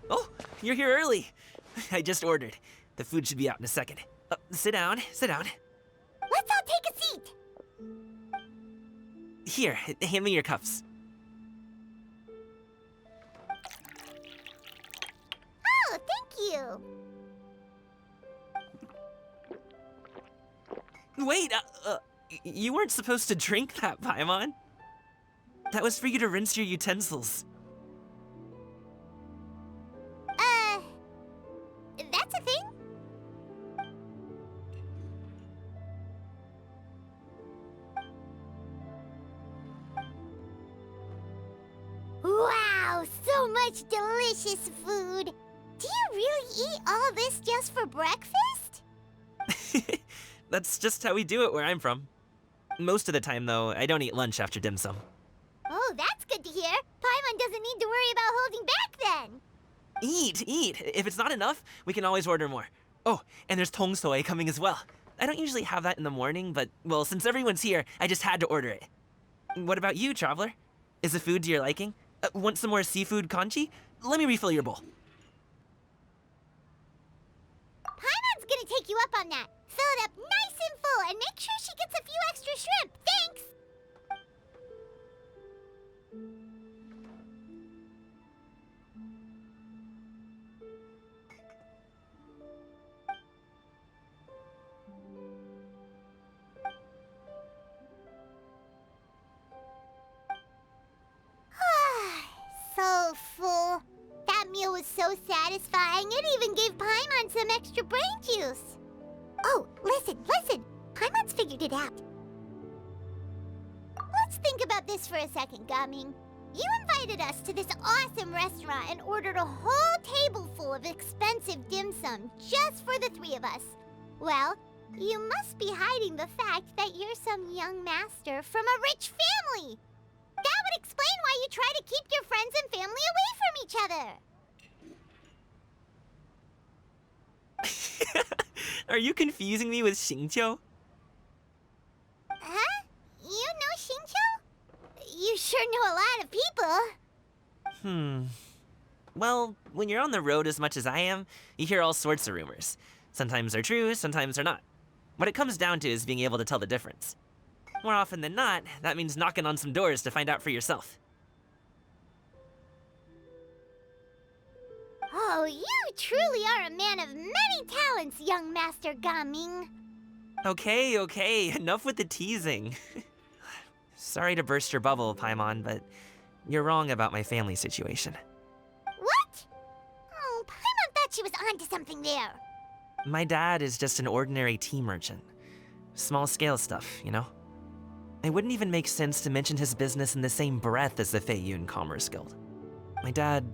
Oh, you're here early. I just ordered. The food should be out in a second. Sit down, sit down. Let's all take a seat. Here, hand me your cups. Oh, thank you. Wait, you weren't supposed to drink that, Paimon. That was for you to rinse your utensils. That's a thing? Wow, so much delicious food. Do you really eat all this just for breakfast? That's just how we do it where I'm from. Most of the time, though, I don't eat lunch after dim sum. Oh, that's good to hear. Paimon doesn't need to worry about holding back then. Eat, eat. If it's not enough, we can always order more. Oh, and there's tong soy coming as well. I don't usually have that in the morning, but, well, since everyone's here, I just had to order it. What about you, traveler? Is the food to your liking? Want some more seafood congee? Let me refill your bowl. Paimon's gonna take you up on that. Fill it up nice and full and make sure she gets a few extra shrimp. Thanks! So full. That meal was so satisfying, it even gave Paimon some extra brain juice. Oh, listen. Paimon's figured it out. Let's think about this for a second, Gaming. You invited us to this awesome restaurant and ordered a whole table full of expensive dim sum just for the three of us. Well, you must be hiding the fact that you're some young master from a rich family. That would explain why you try to keep your friends and family away from each other. Are you confusing me with Xingqiu? Huh? You know Xingqiu? You sure know a lot of people. Well, when you're on the road as much as I am, you hear all sorts of rumors. Sometimes they're true, sometimes they're not. What it comes down to is being able to tell the difference. More often than not, that means knocking on some doors to find out for yourself. Oh, you truly are a man of many talents, young Master Gaming. Okay, enough with the teasing. Sorry to burst your bubble, Paimon, but you're wrong about my family situation. What? Oh, Paimon thought she was onto something there. My dad is just an ordinary tea merchant. Small scale stuff, you know? It wouldn't even make sense to mention his business in the same breath as the Feiyun Commerce Guild. My dad...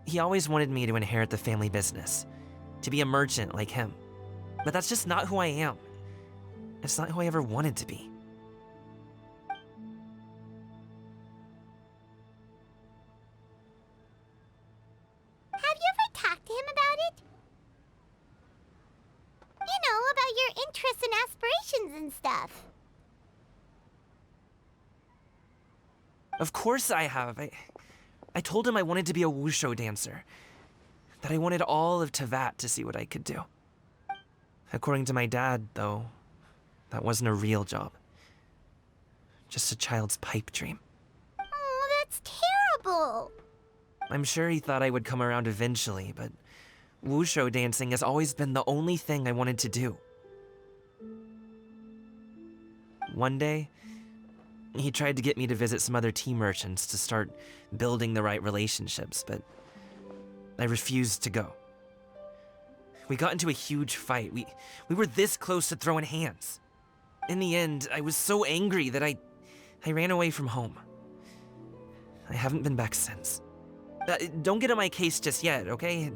he always wanted me to inherit the family business, to be a merchant like him. But that's just not who I am. It's not who I ever wanted to be. Have you ever talked to him about it? You know, about your interests and aspirations and stuff. Of course I have. I told him I wanted to be a wushu dancer. That I wanted all of Teyvat to see what I could do. According to my dad, though, that wasn't a real job. Just a child's pipe dream. Oh, that's terrible. I'm sure he thought I would come around eventually, but wushu dancing has always been the only thing I wanted to do. One day, he tried to get me to visit some other tea merchants to start building the right relationships, but I refused to go. We got into a huge fight. We were this close to throwing hands. In the end, I was so angry that I ran away from home. I haven't been back since. Don't get on my case just yet, okay?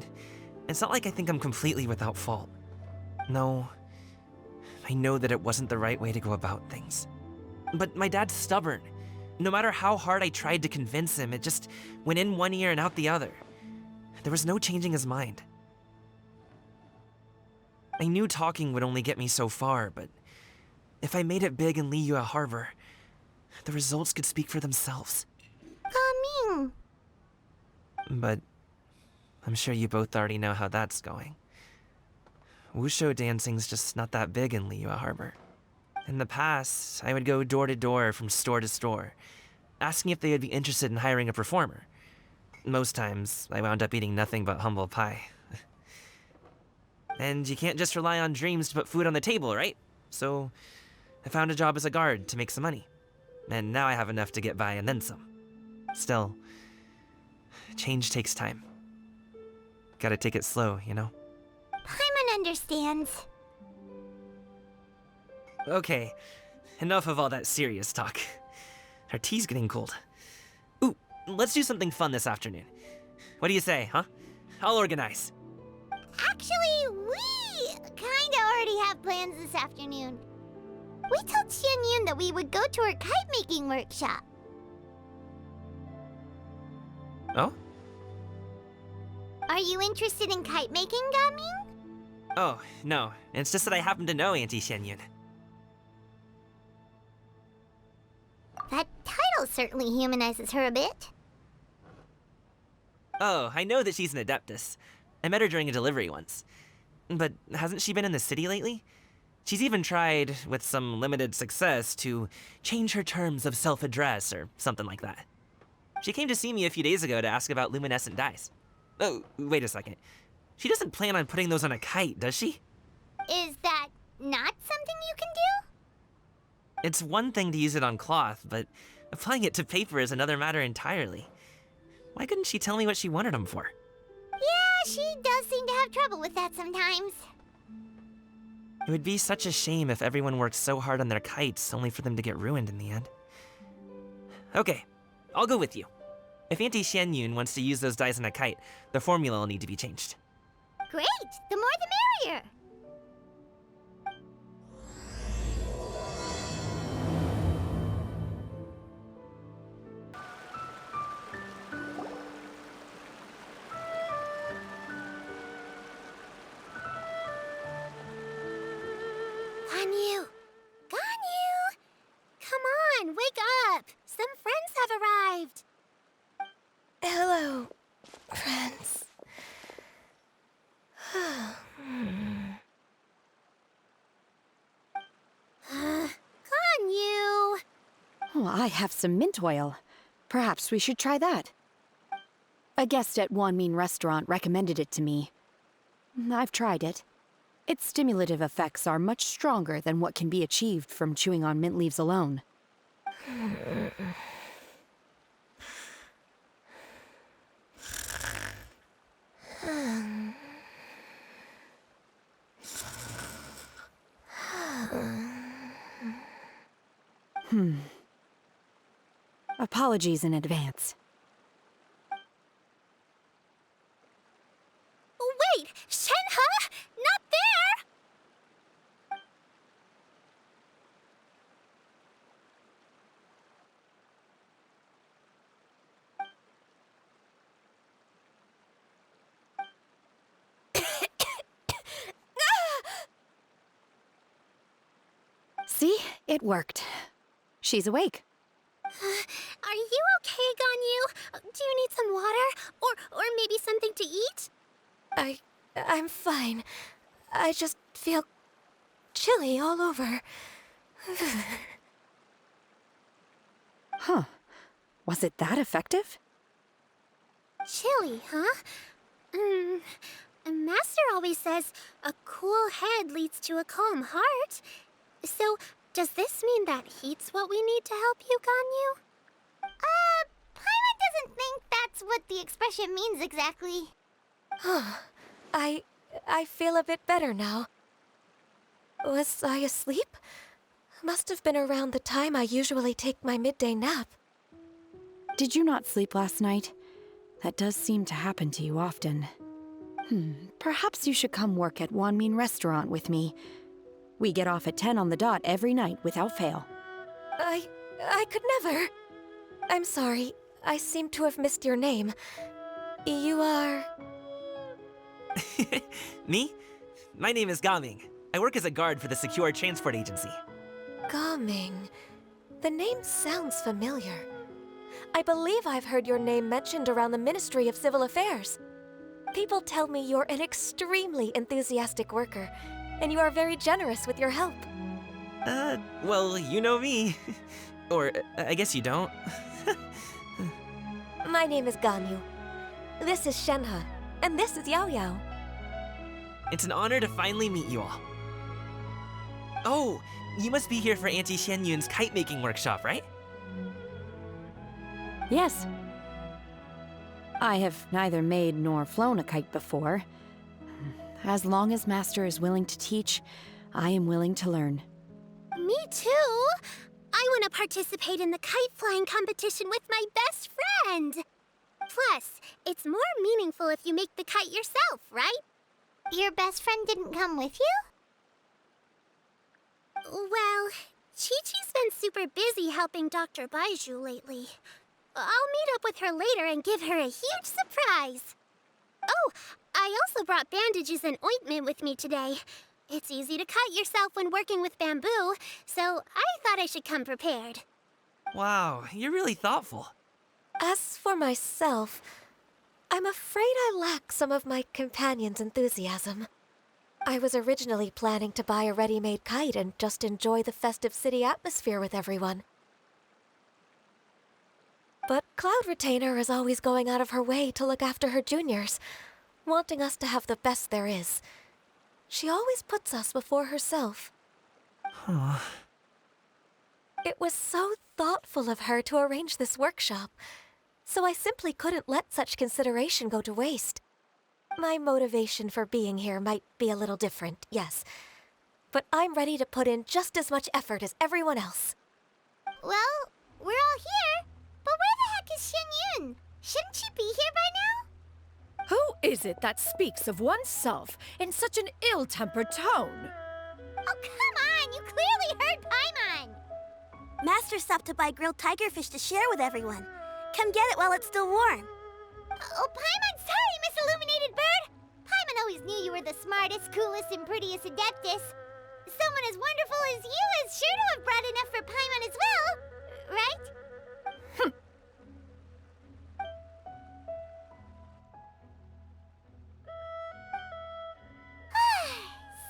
It's not like I think I'm completely without fault. No, I know that it wasn't the right way to go about things. But my dad's stubborn. No matter how hard I tried to convince him, it just went in one ear and out the other. There was no changing his mind. I knew talking would only get me so far, but if I made it big in Liyue Harbor, the results could speak for themselves. Gaming. But I'm sure you both already know how that's going. Wushu dancing's just not that big in Liyue Harbor. In the past, I would go door to door from store to store, asking if they would be interested in hiring a performer. Most times, I wound up eating nothing but humble pie. And you can't just rely on dreams to put food on the table, right? So, I found a job as a guard to make some money. And now I have enough to get by and then some. Still, change takes time. Gotta take it slow, you know? Paimon understands. Okay, enough of all that serious talk. Our tea's getting cold. Ooh, let's do something fun this afternoon. What do you say, huh? I'll organize. Actually, we kinda already have plans this afternoon. We told Xianyun that we would go to her kite-making workshop. Oh? Are you interested in kite-making, Gaming? Oh, no. It's just that I happen to know Auntie Xianyun. That title certainly humanizes her a bit. Oh, I know that she's an Adeptus. I met her during a delivery once. But hasn't she been in the city lately? She's even tried, with some limited success, to change her terms of self-address or something like that. She came to see me a few days ago to ask about luminescent dyes. Oh, wait a second. She doesn't plan on putting those on a kite, does she? Is that not something you can do? It's one thing to use it on cloth, but applying it to paper is another matter entirely. Why couldn't she tell me what she wanted them for? Yeah, she does seem to have trouble with that sometimes. It would be such a shame if everyone worked so hard on their kites only for them to get ruined in the end. Okay, I'll go with you. If Auntie Xianyun wants to use those dyes on a kite, the formula will need to be changed. Great! The more the merrier! Ganyu! Ganyu! Come on, wake up! Some friends have arrived! Hello, friends. Ganyu! Oh, I have some mint oil. Perhaps we should try that. A guest at Wanmin Restaurant recommended it to me. I've tried it. Its stimulative effects are much stronger than what can be achieved from chewing on mint leaves alone. Apologies in advance. Wait! Shenhe? Not there! See? It worked. She's awake. Are you okay, Ganyu? Do you need some water? Or maybe something to eat? I'm fine. I just feel chilly all over. Huh. Was it that effective? Chilly, huh? Master always says a cool head leads to a calm heart. So, does this mean that heat's what we need to help you, Ganyu? Paimon doesn't think that's what the expression means exactly. I feel a bit better now. Was I asleep? Must have been around the time I usually take my midday nap. Did you not sleep last night? That does seem to happen to you often. Perhaps you should come work at Wanmin Restaurant with me. We get off at 10 on the dot every night without fail. I could never. I'm sorry. I seem to have missed your name. You are... Me? My name is Gaming. I work as a guard for the Secure Transport Agency. Gaming. The name sounds familiar. I believe I've heard your name mentioned around the Ministry of Civil Affairs. People tell me you're an extremely enthusiastic worker, and you are very generous with your help. Well, you know me. Or, I guess you don't. My name is Ganyu. This is Shenhe, and this is Yao Yao. It's an honor to finally meet you all. Oh, you must be here for Auntie Xianyun's kite-making workshop, right? Yes. I have neither made nor flown a kite before. As long as Master is willing to teach, I am willing to learn. Me too! I want to participate in the kite flying competition with my best friend! Plus, it's more meaningful if you make the kite yourself, right? Your best friend didn't come with you? Well, Chi-Chi's been super busy helping Dr. Baizhu lately. I'll meet up with her later and give her a huge surprise. Oh, I also brought bandages and ointment with me today. It's easy to cut yourself when working with bamboo, so I thought I should come prepared. Wow, you're really thoughtful. As for myself, I'm afraid I lack some of my companion's enthusiasm. I was originally planning to buy a ready-made kite and just enjoy the festive city atmosphere with everyone. But Cloud Retainer is always going out of her way to look after her juniors, wanting us to have the best there is. She always puts us before herself. Huh. It was so thoughtful of her to arrange this workshop, so I simply couldn't let such consideration go to waste. My motivation for being here might be a little different, yes, but I'm ready to put in just as much effort as everyone else. Well, we're all here, but where the heck is Xianyun? Shouldn't she be here by now? Who is it that speaks of oneself in such an ill-tempered tone? Oh, come on! You clearly heard Paimon! Master stopped to buy grilled tigerfish to share with everyone. Come get it while it's still warm. Oh, Paimon, sorry, Miss Illuminated Bird! Paimon always knew you were the smartest, coolest, and prettiest Adeptus. Someone as wonderful as you is sure to have brought enough for Paimon as well, right?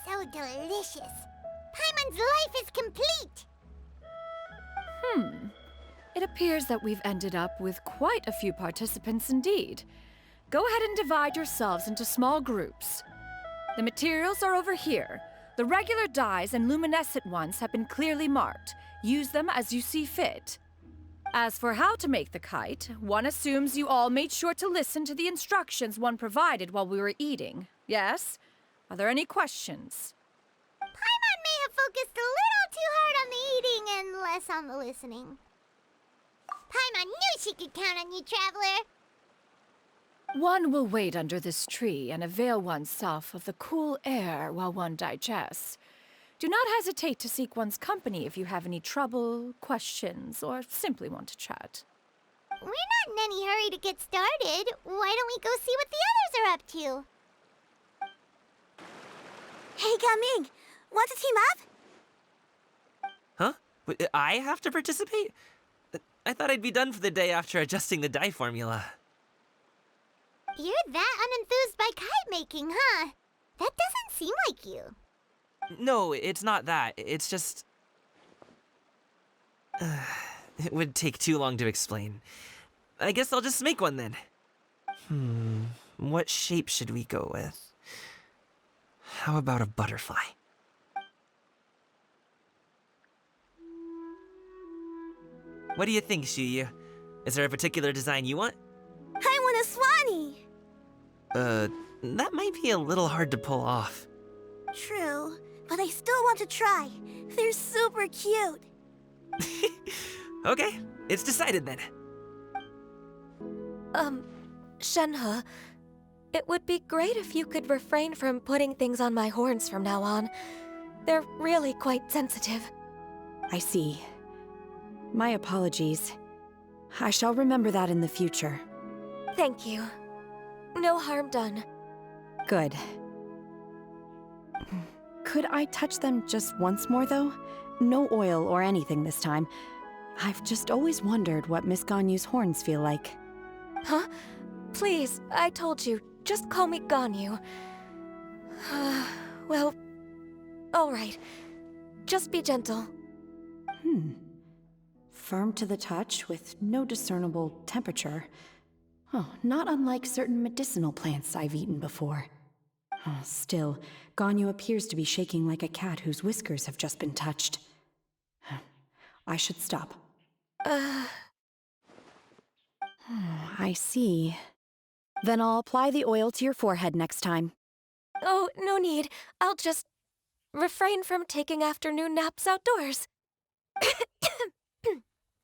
So delicious. Paimon's life is complete. It appears that we've ended up with quite a few participants indeed. Go ahead and divide yourselves into small groups. The materials are over here. The regular dyes and luminescent ones have been clearly marked. Use them as you see fit. As for how to make the kite, one assumes you all made sure to listen to the instructions one provided while we were eating. Yes? Are there any questions? Paimon may have focused a little too hard on the eating and less on the listening. Paimon knew she could count on you, Traveler. One will wait under this tree and avail oneself of the cool air while one digests. Do not hesitate to seek one's company if you have any trouble, questions, or simply want to chat. We're not in any hurry to get started. Why don't we go see what the others are up to? Hey, Keqing! Want to team up? Huh? Wait, I have to participate? I thought I'd be done for the day after adjusting the dye formula. You're that unenthused by kite making, huh? That doesn't seem like you. No, it's not that. It's just... it would take too long to explain. I guess I'll just make one then. What shape should we go with? How about a butterfly? What do you think, Shuyu? Is there a particular design you want? I want a swanee! That might be a little hard to pull off. True, but I still want to try. They're super cute. Okay, it's decided then. Shenhe, it would be great if you could refrain from putting things on my horns from now on. They're really quite sensitive. I see. My apologies. I shall remember that in the future. Thank you. No harm done. Good. Could I touch them just once more, though? No oil or anything this time. I've just always wondered what Miss Ganyu's horns feel like. Huh? Please, I told you, just call me Ganyu. Well, all right. Just be gentle. Firm to the touch with no discernible temperature. Oh, not unlike certain medicinal plants I've eaten before. Oh, still, Ganyu appears to be shaking like a cat whose whiskers have just been touched. I should stop. I see. Then I'll apply the oil to your forehead next time. Oh, no need. I'll just refrain from taking afternoon naps outdoors.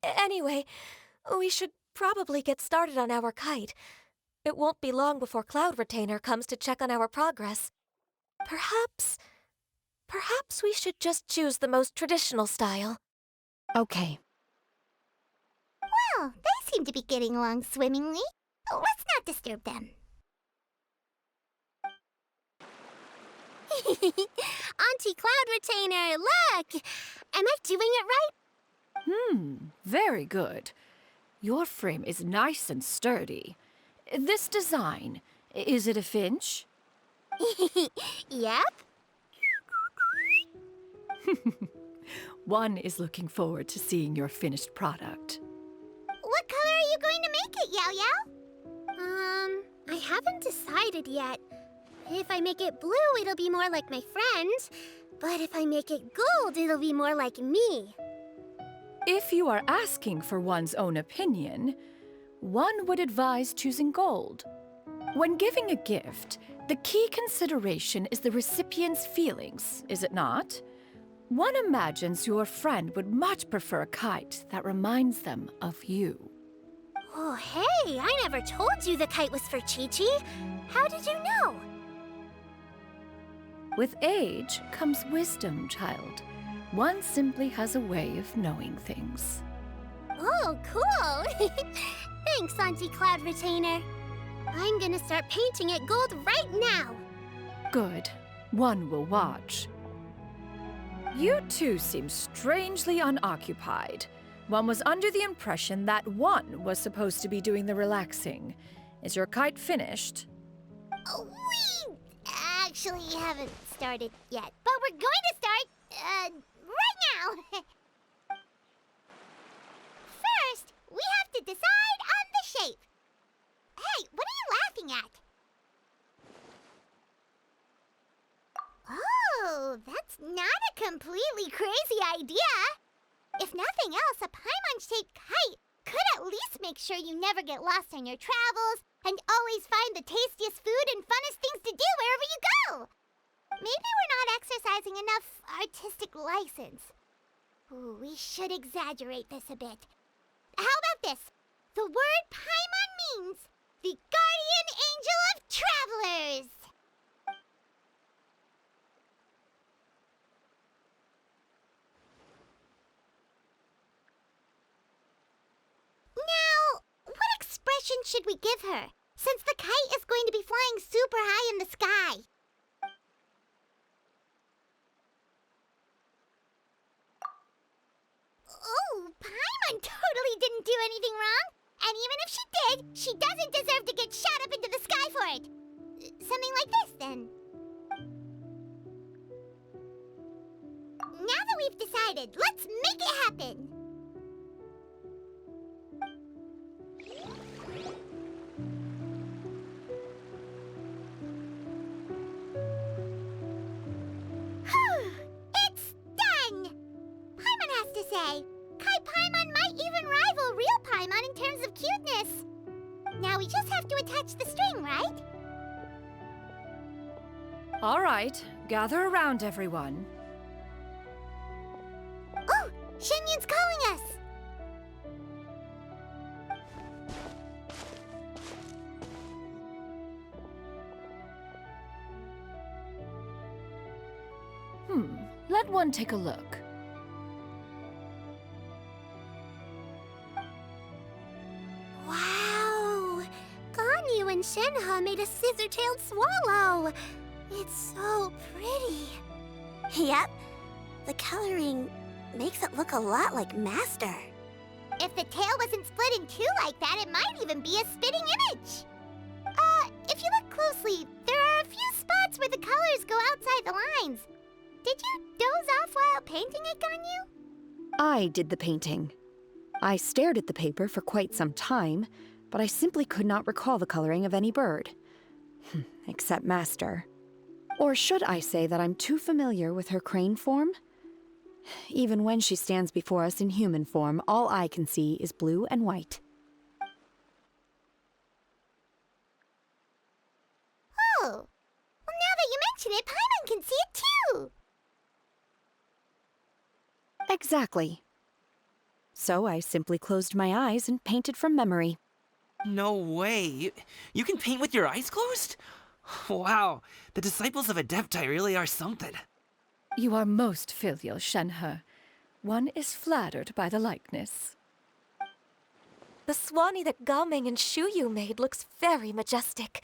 Anyway, we should probably get started on our kite. It won't be long before Cloud Retainer comes to check on our progress. Perhaps we should just choose the most traditional style. Okay. Well, they seem to be getting along swimmingly. Let's not disturb them. Auntie Cloud Retainer, look! Am I doing it right? Very good. Your frame is nice and sturdy. This design, is it a finch? Yep. One is looking forward to seeing your finished product. What color are you going to make it, Yao Yao? I haven't decided yet. If I make it blue, it'll be more like my friends. But if I make it gold, it'll be more like me. If you are asking for one's own opinion, one would advise choosing gold. When giving a gift, the key consideration is the recipient's feelings, is it not? One imagines your friend would much prefer a kite that reminds them of you. Oh, hey, I never told you the kite was for Chi-Chi. How did you know? With age comes wisdom, child. One simply has a way of knowing things. Oh, cool. Thanks, Auntie Cloud Retainer. I'm gonna start painting it gold right now. Good. One will watch. You two seem strangely unoccupied. One was under the impression that one was supposed to be doing the relaxing. Is your kite finished? We actually haven't started yet, but we're going to start, right now. First, we have to decide on the shape. Hey, what are you laughing at? Oh, that's not a completely crazy idea. If nothing else, a Paimon-shaped kite could at least make sure you never get lost on your travels and always find the tastiest food and funnest things to do wherever you go. Maybe we're not exercising enough artistic license. Ooh, we should exaggerate this a bit. How about this? The word Paimon means the guardian angel of travelers. Now, what expression should we give her, since the kite is going to be flying super high in the sky? Oh, Paimon totally didn't do anything wrong. And even if she did, she doesn't deserve to get shot up into the sky for it. Something like this, then. Now that we've decided, let's make it happen. It's done! Paimon has to say, Kai Paimon might even rival real Paimon in terms of cuteness. Now we just have to attach the string, right? All right, gather around, everyone. Oh, Shenyun's calling us! Let one take a look. Wow! Ganyu and Shenhe made a scissor-tailed swallow. It's so pretty. Yep. The coloring makes it look a lot like Master. If the tail wasn't split in two like that, it might even be a spitting image. If you look closely, seriously, there are a few spots where the colors go outside the lines. Did you doze off while painting it, Ganyu? I did the painting. I stared at the paper for quite some time, but I simply could not recall the coloring of any bird. Except Master. Or should I say that I'm too familiar with her crane form? Even when she stands before us in human form, all I can see is blue and white. Oh, well, now that you mention it, Paimon can see it too! Exactly. So I simply closed my eyes and painted from memory. No way. You can paint with your eyes closed? Wow, the disciples of Adepti really are something. You are most filial, Shenhe. One is flattered by the likeness. The Swanee that Gaming and Shuyu made looks very majestic.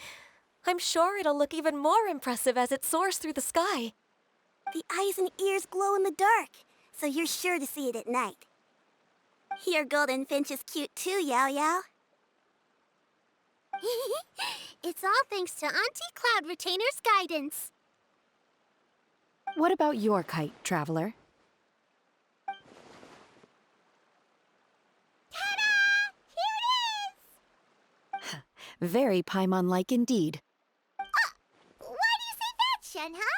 I'm sure it'll look even more impressive as it soars through the sky. The eyes and ears glow in the dark, so you're sure to see it at night. Your golden finch is cute too, Yao Yao. It's all thanks to Auntie Cloud Retainer's guidance. What about your kite, Traveler? Ta-da! Here it is! Very Paimon-like indeed. Why do you say that, Shenhe?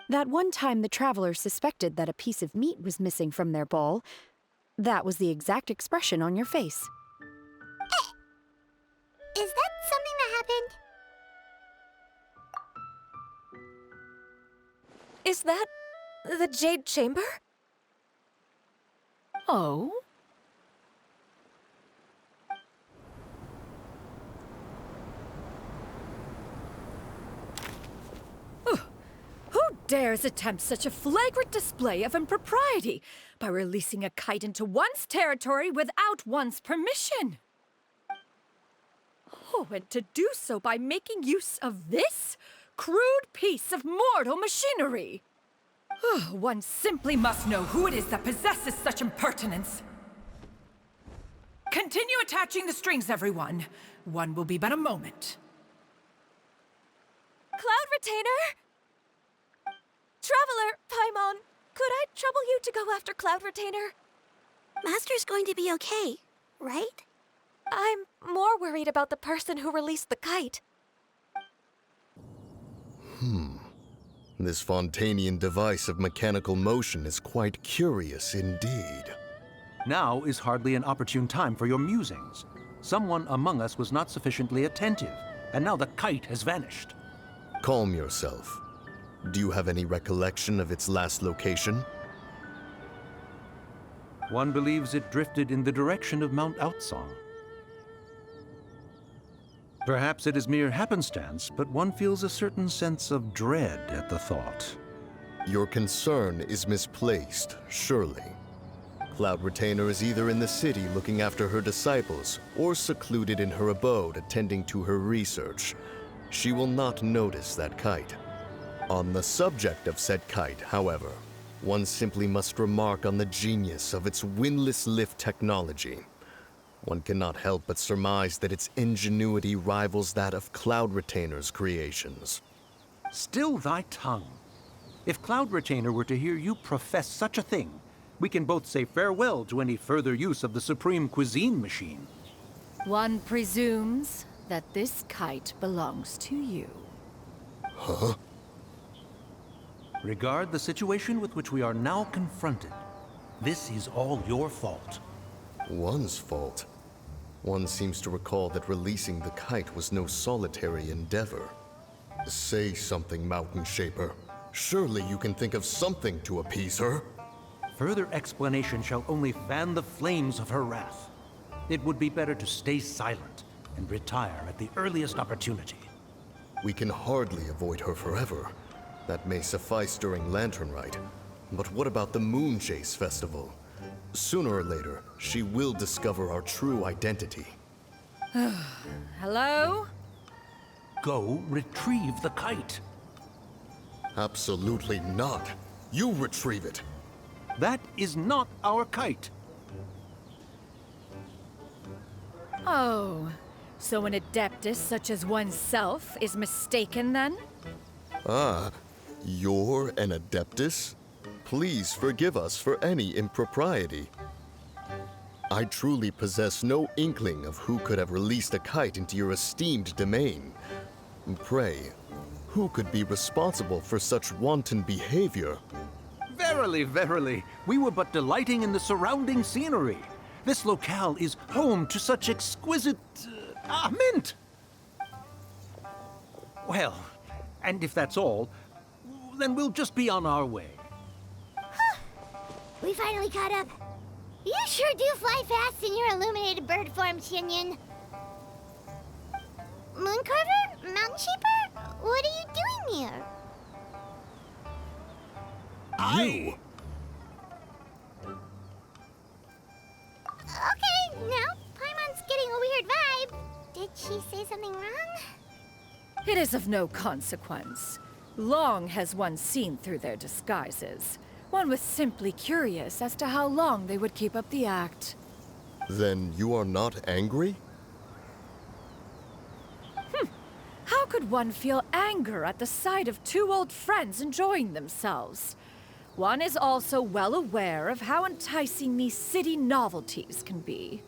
That one time the Traveler suspected that a piece of meat was missing from their bowl, that was the exact expression on your face. Is that something that happened? Is that the Jade Chamber? Oh? Who dares attempt such a flagrant display of impropriety by releasing a kite into one's territory without one's permission? Oh, and to do so by making use of this crude piece of mortal machinery. One simply must know who it is that possesses such impertinence. Continue attaching the strings, everyone. One will be but a moment. Cloud Retainer! Traveler, Paimon, could I trouble you to go after Cloud Retainer? Master's going to be okay, right? I'm more worried about the person who released the kite. This Fontanian device of mechanical motion is quite curious indeed. Now is hardly an opportune time for your musings. Someone among us was not sufficiently attentive, and now the kite has vanished. Calm yourself. Do you have any recollection of its last location? One believes it drifted in the direction of Mount Outsong. Perhaps it is mere happenstance, but one feels a certain sense of dread at the thought. Your concern is misplaced, surely. Cloud Retainer is either in the city looking after her disciples, or secluded in her abode attending to her research. She will not notice that kite. On the subject of said kite, however, one simply must remark on the genius of its windless lift technology. One cannot help but surmise that its ingenuity rivals that of Cloud Retainer's creations. Still thy tongue. If Cloud Retainer were to hear you profess such a thing, we can both say farewell to any further use of the Supreme Cuisine Machine. One presumes that this kite belongs to you. Huh? Regard the situation with which we are now confronted. This is all your fault. One's fault? One seems to recall that releasing the kite was no solitary endeavor. Say something, Mountain Shaper. Surely you can think of something to appease her. Further explanation shall only fan the flames of her wrath. It would be better to stay silent and retire at the earliest opportunity. We can hardly avoid her forever. That may suffice during Latern Rite. But what about the Moon Chase Festival? Sooner or later, she will discover our true identity. Hello? Go retrieve the kite. Absolutely not. You retrieve it. That is not our kite. Oh, So an adeptus such as oneself is mistaken then? Ah, you're an adeptus? Please forgive us for any impropriety. I truly possess no inkling of who could have released a kite into your esteemed domain. Pray, who could be responsible for such wanton behavior? Verily, verily, we were but delighting in the surrounding scenery. This locale is home to such exquisite... mint! Well, and if that's all, then we'll just be on our way. We finally caught up. You sure do fly fast in your illuminated bird form, Xinyan. Mooncarver? Mountain Sheeper? What are you doing here? You? Okay, now Paimon's getting a weird vibe. Did she say something wrong? It is of no consequence. Long has one seen through their disguises. One was simply curious as to how long they would keep up the act. Then you are not angry? How could one feel anger at the sight of two old friends enjoying themselves? One is also well aware of how enticing these city novelties can be.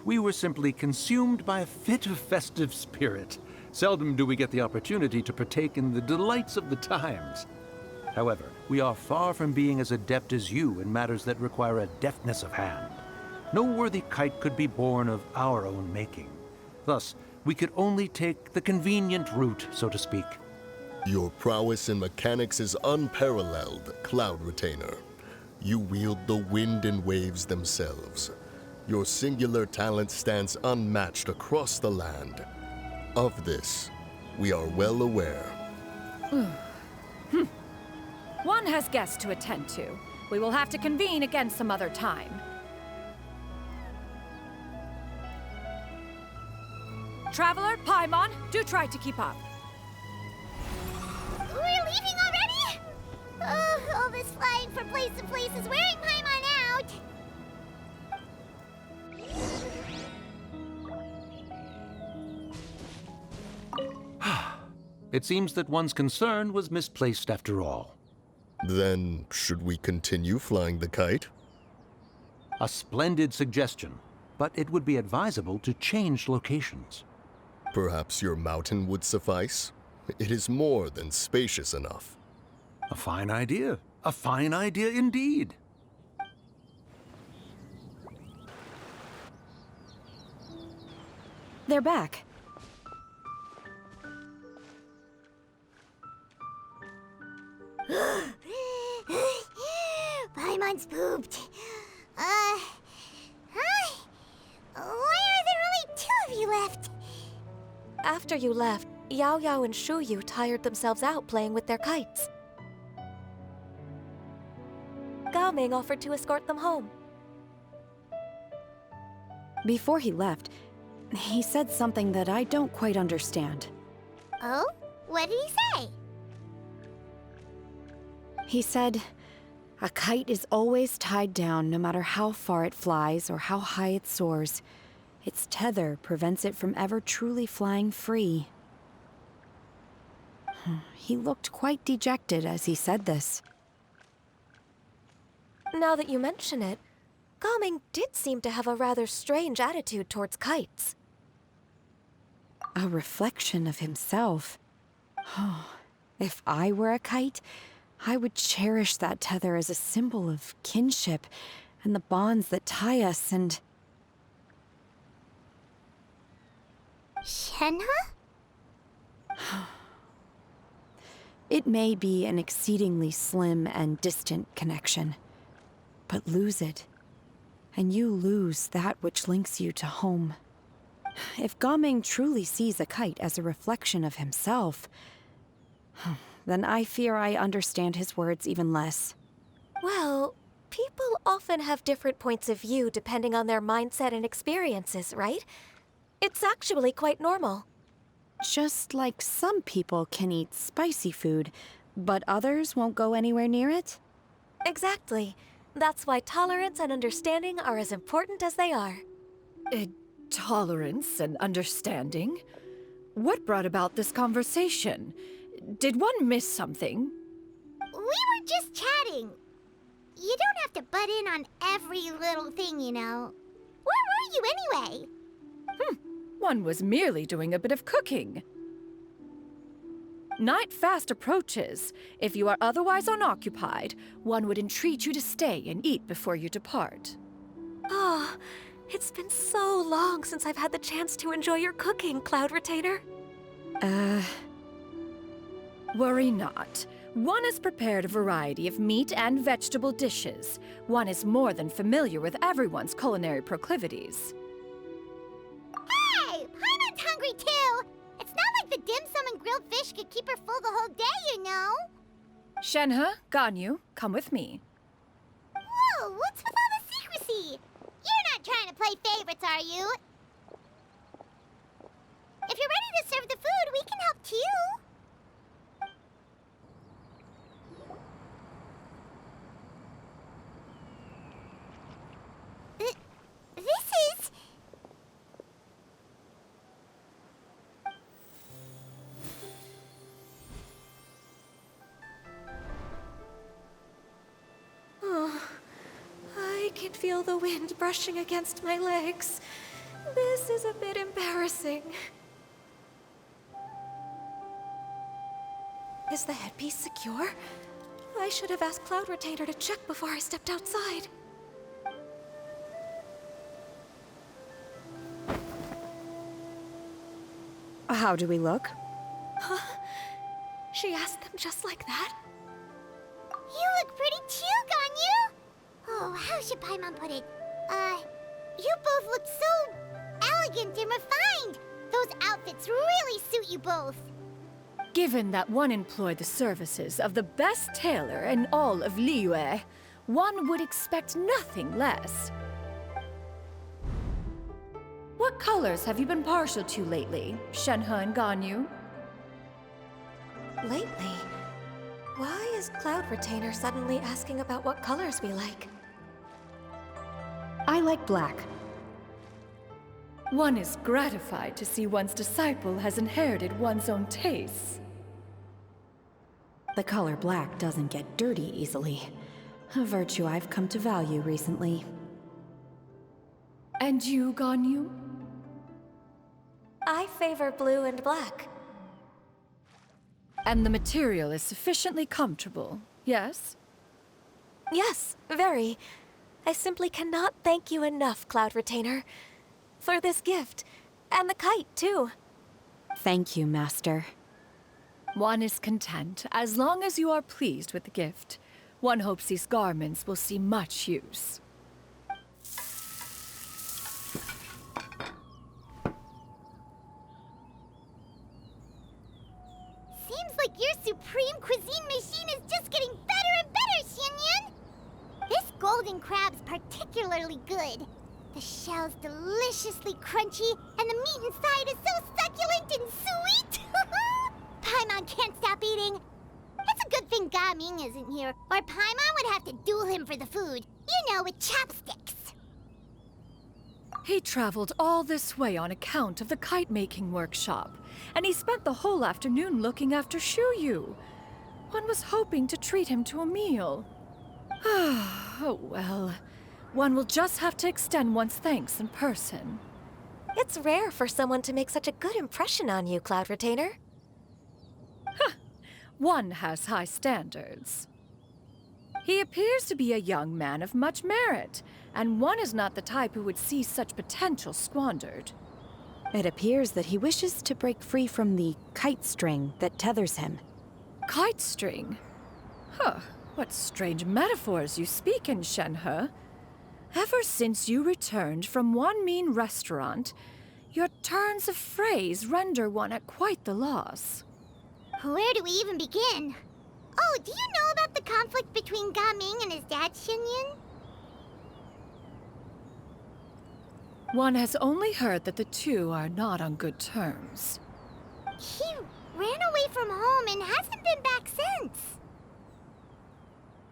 We were simply consumed by a fit of festive spirit. Seldom do we get the opportunity to partake in the delights of the times. However, we are far from being as adept as you in matters that require a deftness of hand. No worthy kite could be born of our own making. Thus, we could only take the convenient route, so to speak. Your prowess in mechanics is unparalleled, Cloud Retainer. You wield the wind and waves themselves. Your singular talent stands unmatched across the land. Of this, we are well aware. One has guests to attend to. We will have to convene again some other time. Traveler, Paimon, do try to keep up. We're leaving already? Oh, all this flying from place to place is wearing Paimon out. It seems that one's concern was misplaced after all. Then, should we continue flying the kite? A splendid suggestion, but it would be advisable to change locations. Perhaps your mountain would suffice? It is more than spacious enough. A fine idea. A fine idea indeed. They're back. Paimon's pooped. Hi. Why are there only two of you left? After you left, Yao Yao and Shu Yu tired themselves out playing with their kites. Gao Ming offered to escort them home. Before he left, he said something that I don't quite understand. Oh? What did he say? He said, a kite is always tied down no matter how far it flies or how high it soars. Its tether prevents it from ever truly flying free. He looked quite dejected as he said this. Now that you mention it, Gao Ming did seem to have a rather strange attitude towards kites. A reflection of himself. If I were a kite, I would cherish that tether as a symbol of kinship and the bonds that tie us and... Shenhe? It may be an exceedingly slim and distant connection, but lose it, and you lose that which links you to home. If Gao Ming truly sees a kite as a reflection of himself, then I fear I understand his words even less. Well, people often have different points of view depending on their mindset and experiences, right? It's actually quite normal. Just like some people can eat spicy food, but others won't go anywhere near it? Exactly. That's why tolerance and understanding are as important as they are. tolerance and understanding. What brought about this conversation? Did one miss something? We were just chatting. You don't have to butt in on every little thing, you know. Where were you anyway? One was merely doing a bit of cooking. Night fast approaches. If you are otherwise unoccupied, one would entreat you to stay and eat before you depart. Oh, it's been so long since I've had the chance to enjoy your cooking, Cloud Retainer. Worry not. One has prepared a variety of meat and vegetable dishes. One is more than familiar with everyone's culinary proclivities. Hey! Paimon's hungry too! It's not like the dim sum and grilled fish could keep her full the whole day, you know? Shenhe, Ganyu, come with me. Whoa, what's with all the secrecy? You're not trying to play favorites, are you? If you're ready to serve the food, we can help too. This is... Oh, I can feel the wind brushing against my legs. This is a bit embarrassing. Is the headpiece secure? I should have asked Cloud Retainer to check before I stepped outside. How do we look? She asked them just like that? You look pretty too, Ganyu! Oh, how should Paimon put it? You both look so elegant and refined! Those outfits really suit you both. Given that one employed the services of the best tailor in all of Liyue, one would expect nothing less. What colors have you been partial to lately, Shenhe and Ganyu? Lately? Why is Cloud Retainer suddenly asking about what colors we like? I like black. One is gratified to see one's disciple has inherited one's own tastes. The color black doesn't get dirty easily. A virtue I've come to value recently. And you, Ganyu? I favor blue and black. And the material is sufficiently comfortable, yes? Yes, very. I simply cannot thank you enough, Cloud Retainer, for this gift. And the kite, too. Thank you, Master. One is content, as long as you are pleased with the gift. One hopes these garments will see much use. Seems like your supreme cuisine machine is just getting better and better, Xianyun! This golden crab's particularly good. The shell's deliciously crunchy, and the meat inside is so succulent and sweet! Paimon can't stop eating. It's a good thing Gaming isn't here, or Paimon would have to duel him for the food. You know, with chopsticks. He traveled all this way on account of the kite-making workshop, and he spent the whole afternoon looking after Shuyu. One was hoping to treat him to a meal. Oh well, one will just have to extend one's thanks in person. It's rare for someone to make such a good impression on you, Cloud Retainer. One has high standards. He appears to be a young man of much merit, and one is not the type who would see such potential squandered. It appears that he wishes to break free from the kite string that tethers him. Kite string? Huh, what strange metaphors you speak in, Shenhe. Ever since you returned from one mean restaurant, your turns of phrase render one at quite the loss. Where do we even begin? Oh, do you know about the conflict between Gaming and his dad, Xianyun? One has only heard that the two are not on good terms. He ran away from home and hasn't been back since.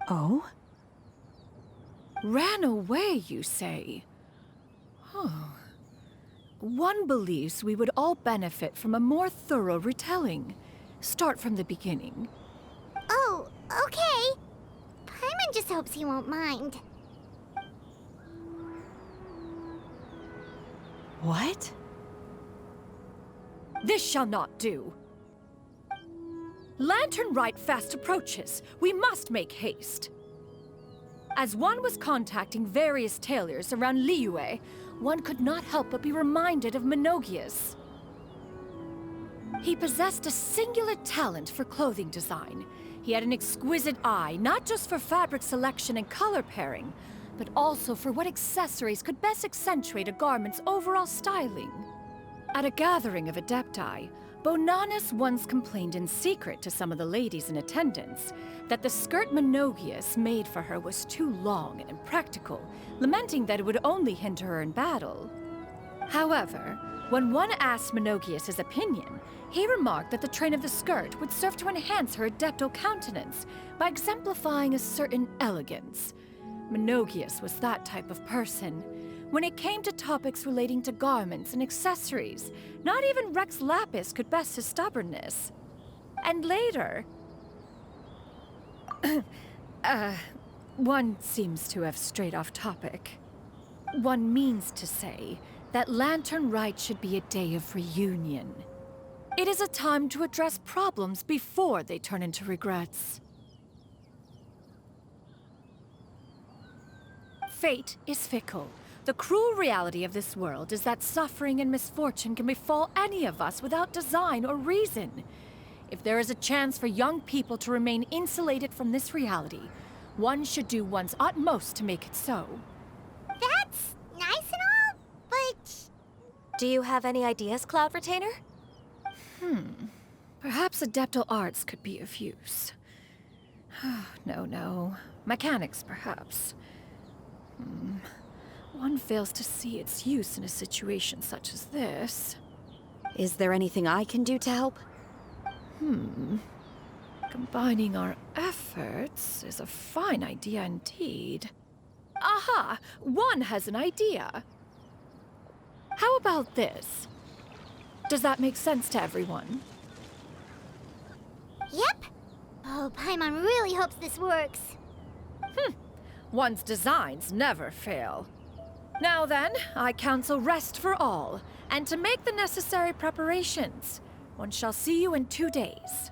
Oh? Ran away, you say? Oh. one believes we would all benefit from a more thorough retelling. Start from the beginning. Oh, okay. Paimon just hopes he won't mind. What? This shall not do. Latern Rite fast approaches. We must make haste. As one was contacting various tailors around Liyue, one could not help but be reminded of Menogias. He possessed a singular talent for clothing design. He had an exquisite eye, not just for fabric selection and color pairing, but also for what accessories could best accentuate a garment's overall styling. At a gathering of Adepti, Bonanis once complained in secret to some of the ladies in attendance that the skirt Menogias made for her was too long and impractical, lamenting that it would only hinder her in battle. However, when one asked Menogias his opinion, he remarked that the train of the skirt would serve to enhance her adeptal countenance by exemplifying a certain elegance. Menogias was that type of person. When it came to topics relating to garments and accessories, not even Rex Lapis could best his stubbornness. And later... one seems to have strayed off topic. One means to say that Latern Rite should be a day of reunion. It is a time to address problems before they turn into regrets. Fate is fickle. The cruel reality of this world is that suffering and misfortune can befall any of us without design or reason. If there is a chance for young people to remain insulated from this reality, one should do one's utmost to make it so. That's nice and all, but... Do you have any ideas, Cloud Retainer? Perhaps adeptal arts could be of use. No. Mechanics, perhaps. One fails to see its use in a situation such as this. Is there anything I can do to help? Combining our efforts is a fine idea indeed. Aha! One has an idea. How about this? Does that make sense to everyone? Yep. Oh, Paimon really hopes this works. One's designs never fail. Now then, I counsel rest for all, and to make the necessary preparations. One shall see you in 2 days.